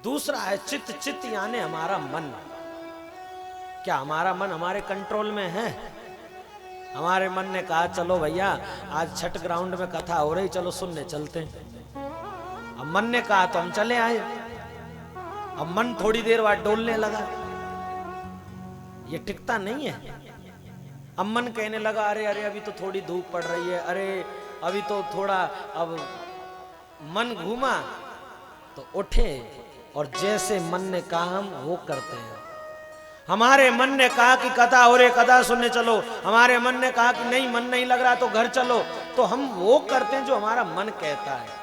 दूसरा है चित्त। चित्त यानी हमारा मन। क्या हमारा मन हमारे कंट्रोल में है? हमारे मन ने कहा चलो भैया आज छठ ग्राउंड में कथा हो रही, चलो सुनने चलते हैं। अब मन ने कहा तो हम चले आए। अब मन थोड़ी देर बाद डोलने लगा, ये टिकता नहीं है। अब मन कहने लगा अरे अरे अभी तो थोड़ी धूप पड़ रही है, अरे अभी तो थोड़ा। अब मन घूमा तो उठे और जैसे मन ने कहा हम वो करते हैं। हमारे मन ने कहा कि कथा हो रही, कथा सुनने चलो। हमारे मन ने कहा कि नहीं मन नहीं लग रहा तो घर चलो, तो हम वो करते हैं जो हमारा मन कहता है।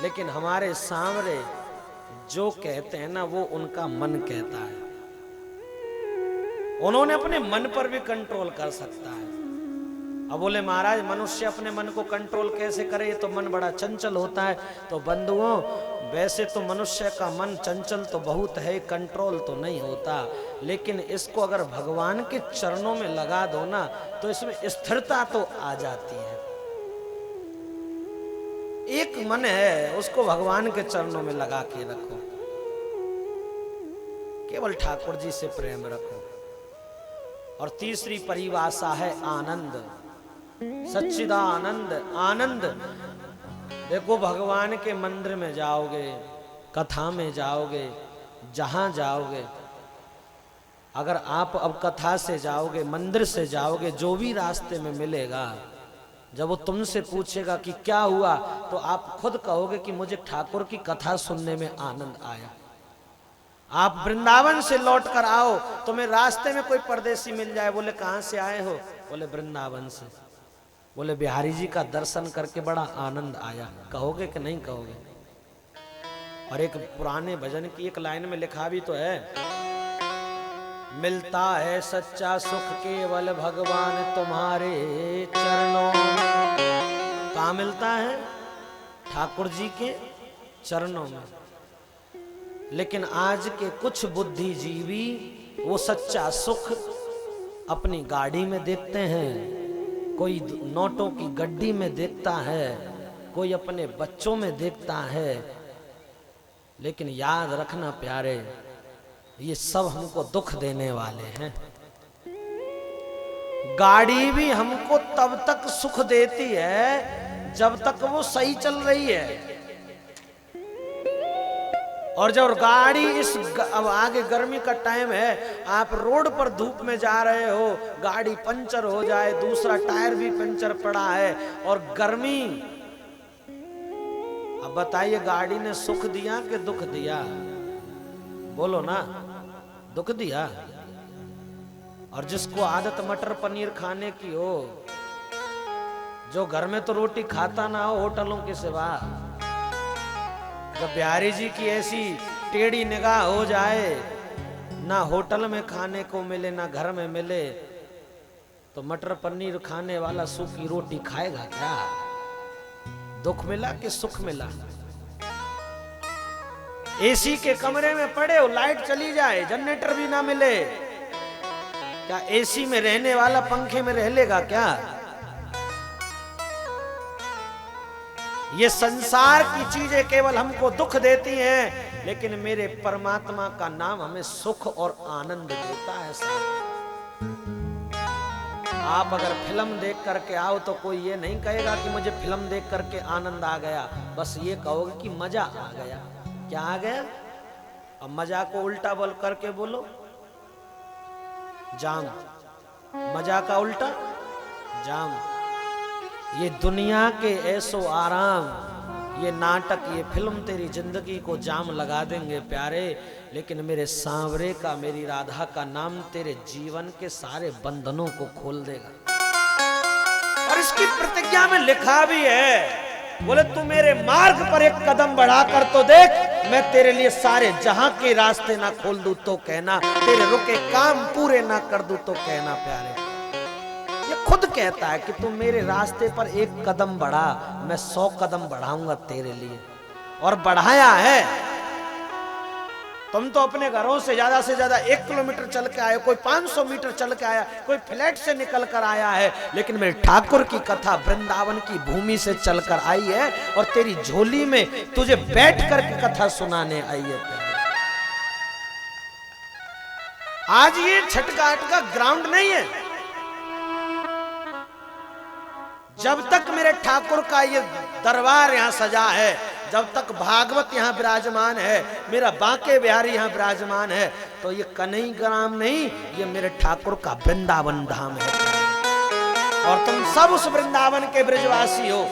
लेकिन हमारे सामने जो कहते हैं ना वो उनका मन कहता है। उन्होंने अपने मन पर भी कंट्रोल कर सकता है। अब बोले महाराज मनुष्य अपने मन को कंट्रोल कैसे करे, ये तो मन बड़ा चंचल होता है। तो बंधुओं वैसे तो मनुष्य का मन चंचल तो बहुत है, कंट्रोल तो नहीं होता, लेकिन इसको अगर भगवान के चरणों में लगा दो ना तो इसमें स्थिरता तो आ जाती है। एक मन है उसको भगवान के चरणों में लगा के रखो, केवल ठाकुर जी से प्रेम रखो। और तीसरी परिभाषा है आनंद, सच्चिदानंद आनंद। देखो भगवान के मंदिर में जाओगे, कथा में जाओगे, जहां जाओगे, अगर आप अब कथा से जाओगे, मंदिर से जाओगे, जो भी रास्ते में मिलेगा, जब वो तुमसे पूछेगा कि क्या हुआ, तो आप खुद कहोगे कि मुझे ठाकुर की कथा सुनने में आनंद आया। आप वृंदावन से लौट कर आओ, तुम्हें रास्ते में कोई परदेसी मिल जाए, बोले कहां से आए हो, बोले वृंदावन से, बोले बिहारी जी का दर्शन करके बड़ा आनंद आया, कहोगे कि नहीं कहोगे? और एक पुराने भजन की एक लाइन में लिखा भी तो है, मिलता है सच्चा सुख केवल भगवान तुम्हारे चरणों। कहाँ मिलता है? ठाकुर जी के चरणों में। लेकिन आज के कुछ बुद्धिजीवी वो सच्चा सुख अपनी गाड़ी में देखते हैं, कोई नोटों की गड्डी में देखता है, कोई अपने बच्चों में देखता है। लेकिन याद रखना प्यारे, ये सब हमको दुख देने वाले हैं। गाड़ी भी हमको तब तक सुख देती है जब तक वो सही चल रही है, और जब गाड़ी अब आगे गर्मी का टाइम है, आप रोड पर धूप में जा रहे हो, गाड़ी पंचर हो जाए, दूसरा टायर भी पंचर पड़ा है और गर्मी, अब बताइए गाड़ी ने सुख दिया कि दुख दिया? बोलो ना, दुख दिया। और जिसको आदत मटर पनीर खाने की हो, जो घर में तो रोटी खाता ना हो होटलों के सिवा, जब बिहारी जी की ऐसी टेढ़ी निगाह हो जाए, ना होटल में खाने को मिले ना घर में मिले, तो मटर पनीर खाने वाला सूखी रोटी खाएगा क्या? दुख मिला कि सुख मिला? एसी के कमरे में पड़े हो, लाइट चली जाए, जनरेटर भी ना मिले, क्या एसी में रहने वाला पंखे में रह लेगा क्या? ये संसार की चीजें केवल हमको दुख देती हैं, लेकिन मेरे परमात्मा का नाम हमें सुख और आनंद देता है साहब। आप अगर फिल्म देख करके आओ तो कोई ये नहीं कहेगा कि मुझे फिल्म देख करके आनंद आ गया, बस ये कहोगे कि मजा आ गया। क्या आ गया? अब मजा को उल्टा बोल करके बोलो, जाम। मजा का उल्टा जाम। ये दुनिया के ऐसो आराम, ये नाटक, ये फिल्म तेरी जिंदगी को जाम लगा देंगे प्यारे, लेकिन मेरे सांवरे का, मेरी राधा का नाम तेरे जीवन के सारे बंधनों को खोल देगा। और इसकी प्रतिज्ञा में लिखा भी है, बोले तू मेरे मार्ग पर एक कदम बढ़ा कर तो देख, मैं तेरे लिए सारे जहां के रास्ते ना खोल दूं तो कहना, तेरे रुके काम पूरे ना कर दूं तो कहना। प्यारे ये खुद कहता है कि तू मेरे रास्ते पर एक कदम बढ़ा, मैं 100 कदम बढ़ाऊंगा तेरे लिए, और बढ़ाया है। तुम तो अपने घरों से ज्यादा 1 किलोमीटर चल के आए, कोई 500 मीटर चल के आया, कोई फ्लैट से निकल कर आया है, लेकिन मेरे ठाकुर की कथा वृंदावन की भूमि से चलकर आई है और तेरी झोली में तुझे बैठ कर के कथा सुनाने आई है। आज ये छठ घाट का ग्राउंड नहीं है। जब तक मेरे ठाकुर का ये दरबार यहां सजा है, जब तक भागवत यहां विराजमान है, मेरा बांके बिहारी यहां विराजमान है, तो ये कन्हई ग्राम नहीं, ये मेरे ठाकुर का वृंदावन धाम है। और तुम सब उस वृंदावन के ब्रजवासी हो।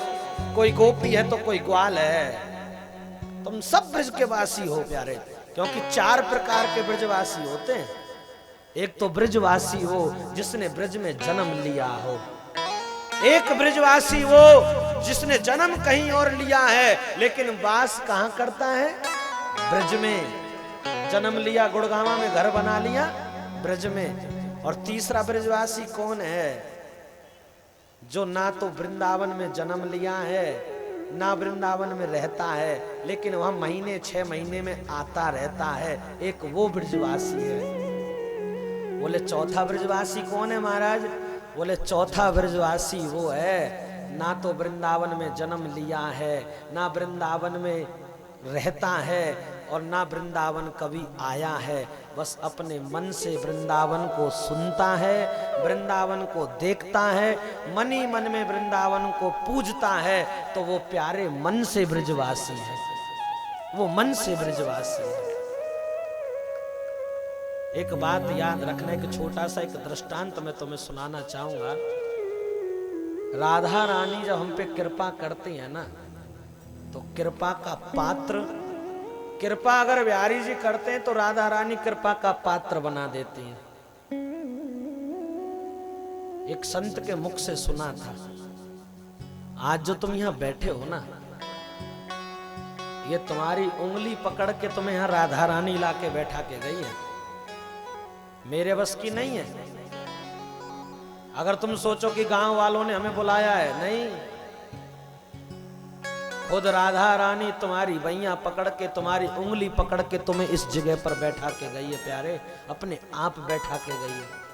कोई गोपी है तो कोई ग्वाल है, तुम सब ब्रज के वासी हो प्यारे। क्योंकि 4 प्रकार के ब्रजवासी होते हैं। एक तो ब्रजवासी हो जिसने ब्रज में जन्म लिया हो, एक ब्रजवासी वो जिसने जन्म कहीं और लिया है लेकिन वास कहां करता है, ब्रज में। जन्म लिया गुड़गांव में, घर बना लिया ब्रज में। और तीसरा ब्रजवासी कौन है, जो ना तो वृंदावन में जन्म लिया है, ना वृंदावन में रहता है, लेकिन वह महीने 6 महीने में आता रहता है। एक वो ब्रजवासी है। बोले चौथा ब्रजवासी कौन है महाराज? बोले चौथा ब्रजवासी वो है, ना तो वृंदावन में जन्म लिया है, ना वृंदावन में रहता है, और ना वृंदावन कभी आया है। बस अपने मन से वृंदावन को सुनता है, वृंदावन को देखता है, मन ही मन में वृंदावन को पूजता है, तो वो प्यारे मन से ब्रजवासी है। वो मन से ब्रजवासी है। एक बात याद रखना, एक छोटा सा एक दृष्टांत मैं तुम्हें सुनाना चाहूंगा। राधा रानी जब हम पे कृपा करती है ना, तो कृपा का पात्र, कृपा अगर बिहारी जी करते हैं तो राधा रानी कृपा का पात्र बना देती हैं। एक संत के मुख से सुना था, आज जो तुम यहां बैठे हो ना, ये तुम्हारी उंगली पकड़ के तुम्हें यहां राधा रानी ला के बैठा के गई है, मेरे बस की नहीं है। अगर तुम सोचो कि गांव वालों ने हमें बुलाया है, नहीं, खुद राधा रानी तुम्हारी भैया पकड़ के, तुम्हारी उंगली पकड़ के तुम्हें इस जगह पर बैठा के गई है प्यारे, अपने आप बैठा के गई है।